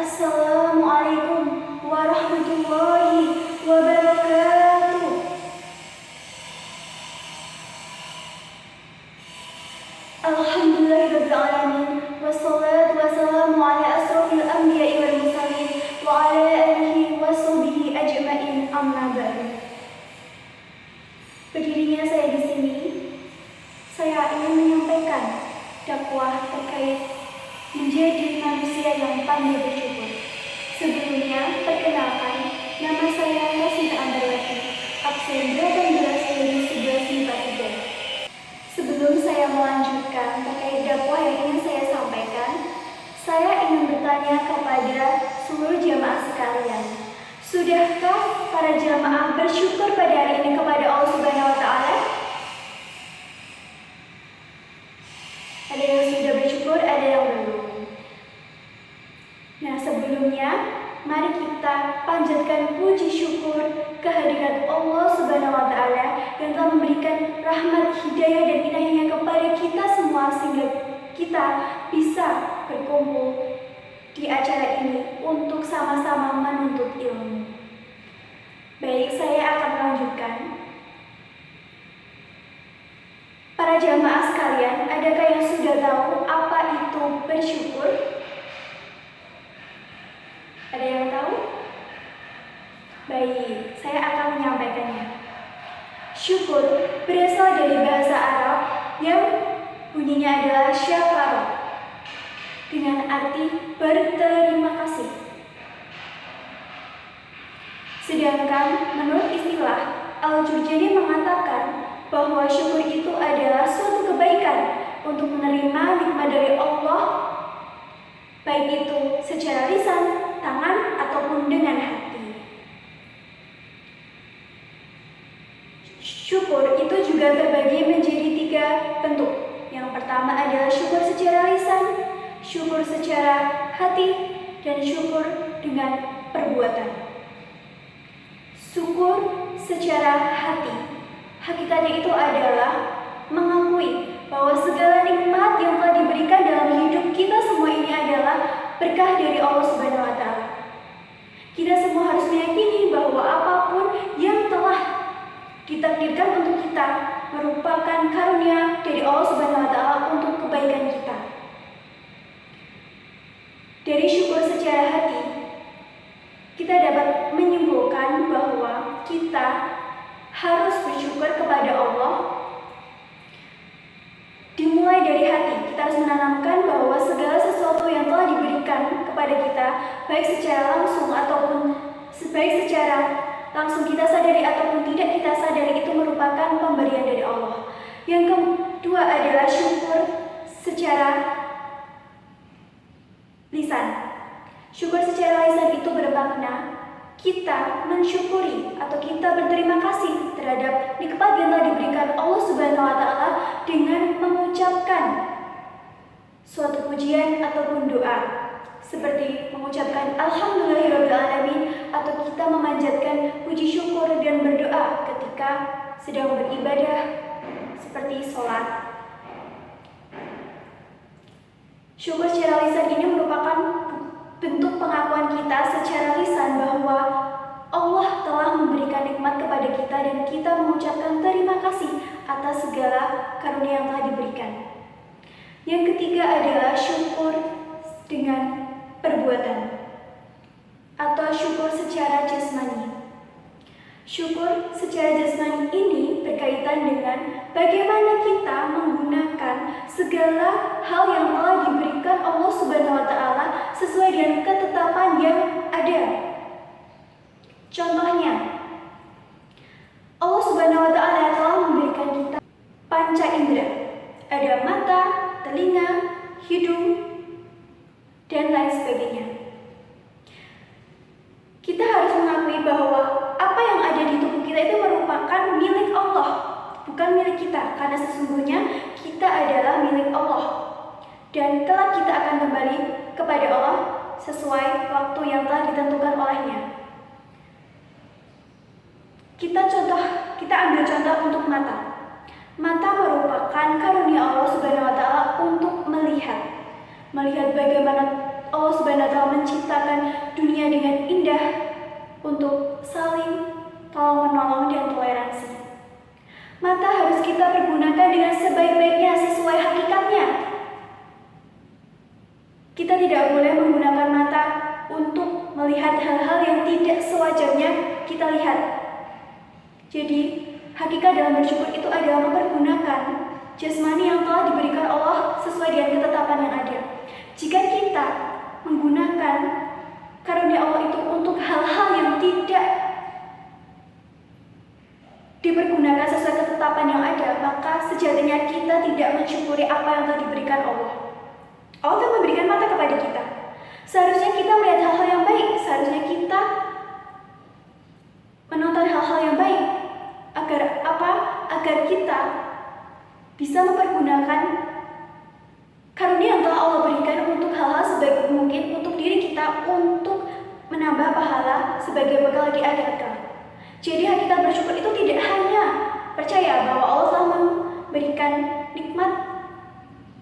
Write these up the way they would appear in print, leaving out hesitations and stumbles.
Assalamualaikum warahmatullahi wabarakatuh. Alhamdulillahirabbil alamin wassalatu wassalamu ala asrofil anbiya'i wal mursalin wa ala alihi washabihi ajmain, amma ba'du. Berdirinya saya di sini, saya ingin menyampaikan dakwah terkait menjadi manusia yang pandai bersyukur. Sebelumnya, perkenalkan, nama saya Rosinta Andalati, absen 18 dari 11 MIPA 3. Sebelum saya melanjutkan terkait dakwah yang ingin saya sampaikan, saya ingin bertanya kepada seluruh jamaah sekalian. Sudahkah para jamaah bersyukur pada hari ini kepada Allah Subhanahu wa Ta'ala? Ada yang sudah bersyukur, ada yang belum. Nah, sebelumnya mari kita panjatkan puji syukur kehadirat Allah Subhanahu wa Ta'ala yang telah memberikan rahmat, hidayah dan inayahnya kepada kita semua sehingga kita bisa berkumpul di acara ini untuk sama-sama menuntut ilmu. Baik, saya akan melanjutkan. Para jamaah sekalian, adakah yang sudah tahu apa itu bersyukur? Ada yang tahu? Baik, saya akan menyampaikannya. Syukur berasal dari bahasa Arab yang bunyinya adalah syakar, dengan arti berterima kasih. Sedangkan menurut istilah Al-Jurjani mengatakan bahwa syukur itu adalah suatu kebaikan untuk menerima nikmat dari Allah, baik itu secara lisan, tangan, ataupun dengan hati. Syukur itu juga terbagi menjadi 3 bentuk. Yang pertama adalah syukur secara lisan, syukur secara hati, dan syukur dengan perbuatan. Syukur secara hati, hakikatnya itu adalah mengakui bahwa segala nikmat yang telah diberikan dalam hidup kita semua ini adalah berkah dari Allah Subhanahu wa Ta'ala. Kita semua harus meyakini bahwa apapun yang telah ditakdirkan untuk kita merupakan karunia dari Allah Subhanahu wa Ta'ala untuk kebaikan kita. Dari syukur secara hati, kita dapat menyimpulkan bahwa kita harus bersyukur kepada Allah. Dimulai dari hati, kita harus menanamkan bahwa segala sesuatu yang telah diberikan kepada kita, baik secara langsung ataupun secara langsung kita sadari ataupun tidak kita sadari, itu merupakan pemberian dari Allah. Yang kedua adalah syukur secara lisan. Syukur secara lisan itu bermakna kita mensyukuri atau kita berterima kasih terhadap nikmat yang telah diberikan Allah Subhanahu wa Ta'ala dengan mengucapkan suatu pujian ataupun doa, seperti mengucapkan Alhamdulillahirabbil alamin, atau kita memanjatkan puji syukur dan berdoa ketika sedang beribadah seperti sholat. Syukur secara lisan ini merupakan bentuk pengakuan kita secara lisan bahwa Allah telah memberikan nikmat kepada kita dan kita mengucapkan terima kasih atas segala karunia yang telah diberikan. Yang ketiga adalah syukur dengan perbuatan atau syukur secara jasmani. Syukur secara jasmani ini berkaitan dengan bagaimana kita menggunakan segala hal yang telah diberikan Allah Subhanahu wa Ta'ala sesuai dengan ketetapan yang ada. Contohnya, Allah Subhanahu wa Ta'ala telah memberikan kita panca indera. Ada mata, telinga, hidung, dan lain sebagainya. Kita harus mengakui bahwa apa yang ada di tubuh kita itu merupakan milik Allah, bukan milik kita, karena sesungguhnya kita adalah milik Allah. Dan kelak kita akan kembali kepada Allah sesuai waktu yang telah ditentukan olehnya. Kita ambil contoh untuk mata. Mata merupakan karunia Allah Subhanahu wa Ta'ala untuk melihat bagaimana Allah Subhanahu wa Ta'ala telah menciptakan dunia dengan indah untuk saling tolong-menolong dan toleransi. Mata harus kita pergunakan dengan sebaik-baiknya sesuai hakikatnya. Kita tidak boleh menggunakan mata untuk melihat hal-hal yang tidak sewajarnya kita lihat. Jadi, hakikat dalam bersyukur itu adalah mempergunakan jasmani yang telah diberikan Allah sesuai dengan ketetapan yang ada. Jika kita menggunakan karunia Allah itu untuk hal-hal yang tidak dipergunakan sesuai ketetapan yang ada, maka sejatinya kita tidak mensyukuri apa yang telah diberikan Allah. Allah telah memberikan mata kepada kita. Seharusnya kita melihat hal-hal yang baik, seharusnya kita menonton hal-hal yang baik. Agar apa? Agar kita bisa mempergunakan karunia yang telah Allah berikan untuk hal-hal sebaik mungkin untuk diri kita, untuk menambah pahala sebagai bekal di akhirat kelak. Jadi hakikat bersyukur itu tidak hanya percaya bahwa Allah telah memberikan nikmat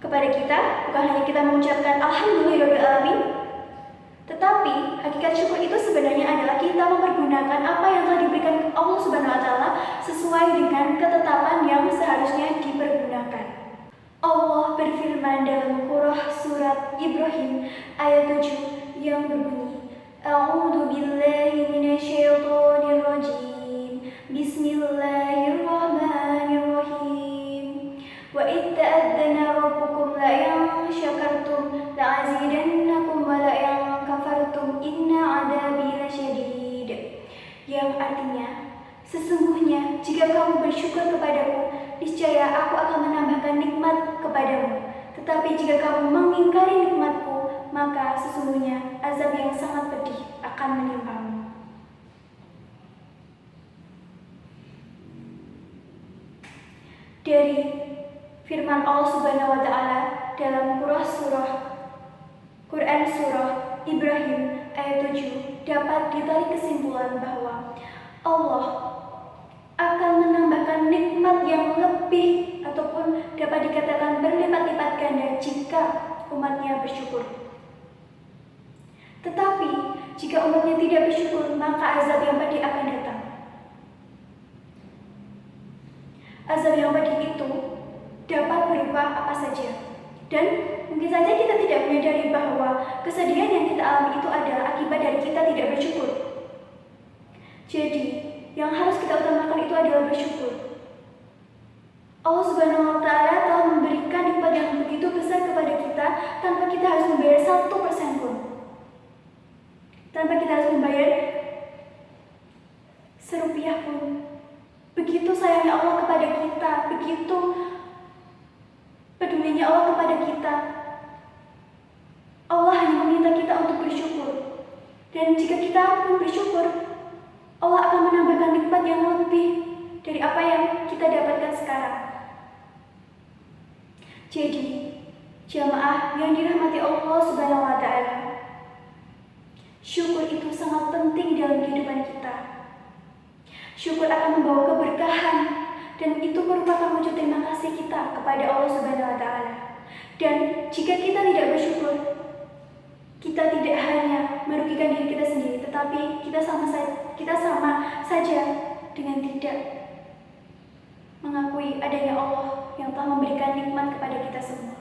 kepada kita, bukan hanya kita mengucapkan Alhamdulillahirrahmanirrahim, tetapi hakikat syukur itu sebenarnya adalah kita mempergunakan apa yang telah diberikan Allah Subhanahu wa Ta'ala sesuai dengan ketetapan yang seharusnya dipergunakan. Allah berfirman dalam surah surat Ibrahim ayat 7 yang berbunyi, A'udzu billahi minasyaitonir rajim. Bismillahirrahmanirrahim. Wa id ta'adzana rabbukum la in syakartum la'azidannakum wa la in kafartum inna 'adzabi lasyadid. Yang artinya, sesungguhnya jika kamu bersyukur kepadaku, niscaya aku akan menambahkan nikmat kepadamu. Tetapi jika kamu mengingkari nikmatku, maka sesungguhnya azab yang sangat pedih akan menimpamu. Dari firman Allah Subhanahu wa Ta'ala dalam Quran surah Ibrahim ayat 7 dapat ditarik kesimpulan bahwa Allah akan menambahkan nikmat yang lebih ataupun dapat dikatakan berlipat-lipat ganda jika umatnya bersyukur. Tetapi jika umatnya tidak bersyukur, maka azab yang pedih akan datang. Azab yang pedih itu dapat berupa apa saja. Dan mungkin saja kita tidak menyadari bahwa kesedihan yang kita alami itu adalah akibat dari kita tidak bersyukur. Jadi, yang harus kita utamakan itu adalah bersyukur. Allah Subhanahu wa Ta'ala telah memberikan nikmat yang begitu besar kepada kita tanpa kita harus membayar 1% pun. Tanpa kita harus membayar serupiah pun. Begitu sayangnya Allah kepada kita, begitu pedulinya Allah kepada kita. Allah hanya meminta kita untuk bersyukur. Dan jika kita pun bersyukur, Allah akan menambahkan nikmat yang lebih dari apa yang kita dapatkan sekarang. Jadi, jamaah yang dirahmati Allah Subhanahu wa Ta'ala, syukur itu sangat penting dalam kehidupan kita. Syukur akan membawa keberkahan, dan itu merupakan wujud terima kasih kita kepada Allah Subhanahu wa Ta'ala. Dan jika kita tidak bersyukur, kita tidak hanya merugikan diri kita sendiri, tetapi kita sama saja dengan tidak mengakui adanya Allah yang telah memberikan nikmat kepada kita semua.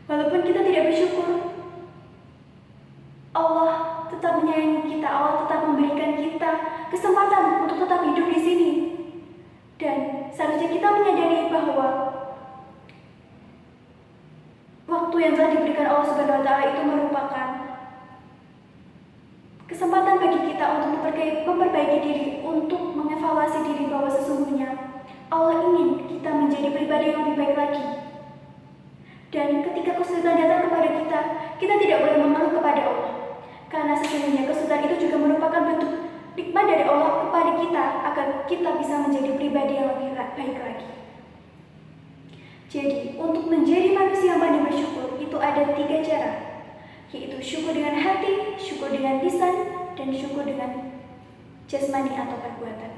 Walaupun kita tidak bersyukur, Allah tetap menyayangi kita, Allah tetap memberikan kita kesempatan untuk tetap hidup di sini. Dan seharusnya kita menyadari bahwa waktu yang telah diberikan Allah Subhanahu wa Ta'ala itu merupakan kesempatan bagi kita untuk memperbaiki diri, untuk mengevaluasi diri bahwa sesungguhnya Allah ingin kita menjadi pribadi yang lebih baik lagi. Dan ketika kesulitan datang kepada kita, kita tidak boleh mengeluh kepada Allah. Karena sesungguhnya kesulitan itu juga merupakan bentuk nikmat dari Allah kepada kita agar kita bisa menjadi pribadi yang lebih baik lagi. Jadi, untuk menjadi manusia yang pandai bersyukur itu ada 3 cara, yaitu syukur dengan hati, syukur dengan lisan, dan syukur dengan jasmani atau perbuatan.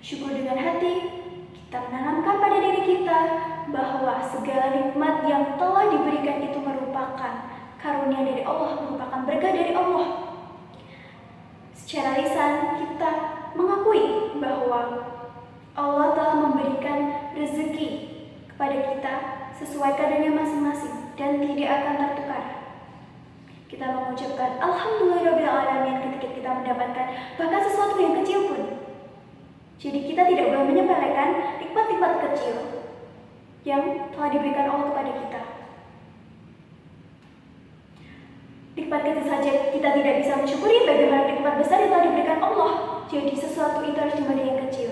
Syukur dengan hati, kita menanamkan pada diri kita bahwa segala nikmat yang telah diberikan itu merupakan karunia dari Allah, merupakan berkah dari Allah. Secara lisan kita mengakui bahwa Allah telah memberikan rezeki kepada kita sesuai kadarnya masing-masing dan tidak akan tertukar. Kita mengucapkan Alhamdulillahirrahmanirrahim ketika kita mendapatkan bahkan sesuatu yang kecil pun. Jadi kita tidak boleh menyepelekan nikmat-nikmat kecil yang telah diberikan Allah kepada kita. Nikmat kecil saja kita tidak bisa mensyukuri, bagaimana nikmat besar yang telah diberikan Allah. Jadi sesuatu itu harus dimulai yang kecil.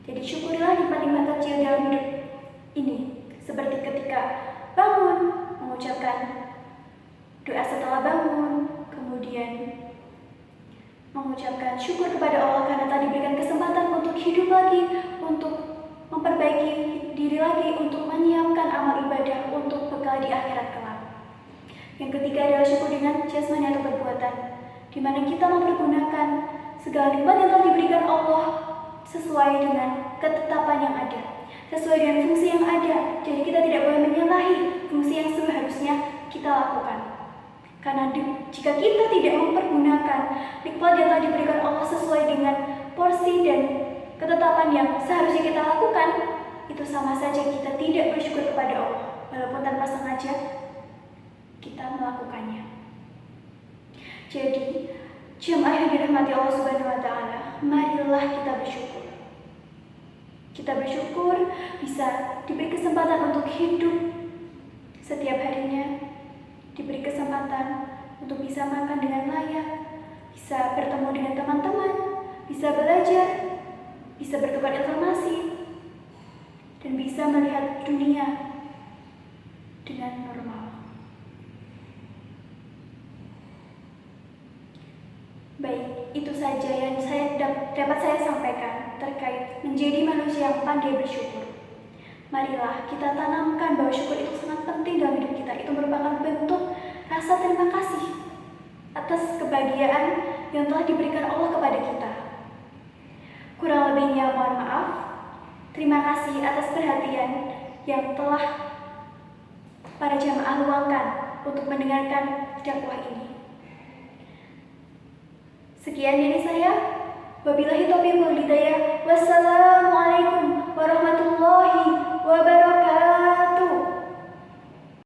Jadi syukurilah nikmat-nikmat kecil dalam hidup ini. Seperti ketika bangun, mengucapkan doa setelah bangun, kemudian mengucapkan syukur kepada Allah karena telah diberikan kesempatan untuk hidup lagi, untuk memperbaiki diri lagi, untuk menyiapkan amal ibadah untuk bekal di akhirat kelak. Yang ketiga adalah syukur dengan jasmani atau perbuatan, di mana kita mempergunakan segala nikmat yang telah diberikan Allah sesuai dengan ketetapan yang ada, sesuai dengan fungsi yang ada. Jadi kita tidak boleh menyalahi fungsi yang seharusnya kita lakukan. Karena jika kita tidak mempergunakan nikmat yang telah diberikan Allah sesuai dengan porsi dan ketetapan yang seharusnya kita lakukan, itu sama saja kita tidak bersyukur kepada Allah, walaupun tanpa sengaja kita melakukannya. Jadi, jemaah yang dirahmati Allah Subhanahu wa Ta'ala, marilah kita bersyukur. Kita bersyukur bisa diberi kesempatan untuk hidup setiap harinya, diberi kesempatan untuk bisa makan dengan layak, bisa bertemu dengan teman-teman, bisa belajar, bisa bertukar informasi, dan bisa melihat dunia dengan normal. Baik, itu saja yang dapat saya sampaikan terkait menjadi manusia yang pandai bersyukur. Marilah kita tanamkan bahwa syukur itu sangat penting dalam hidup kita. Itu merupakan bentuk rasa terima kasih atas kebahagiaan yang telah diberikan Allah kepada kita. Kurang lebihnya mohon maaf. Terima kasih atas perhatian yang telah para jamaah luangkan untuk mendengarkan dakwah ini. Sekian dari saya. Wabillahi taufiq wal hidayah. Wassalamualaikum warahmatullahi wabarakatuh.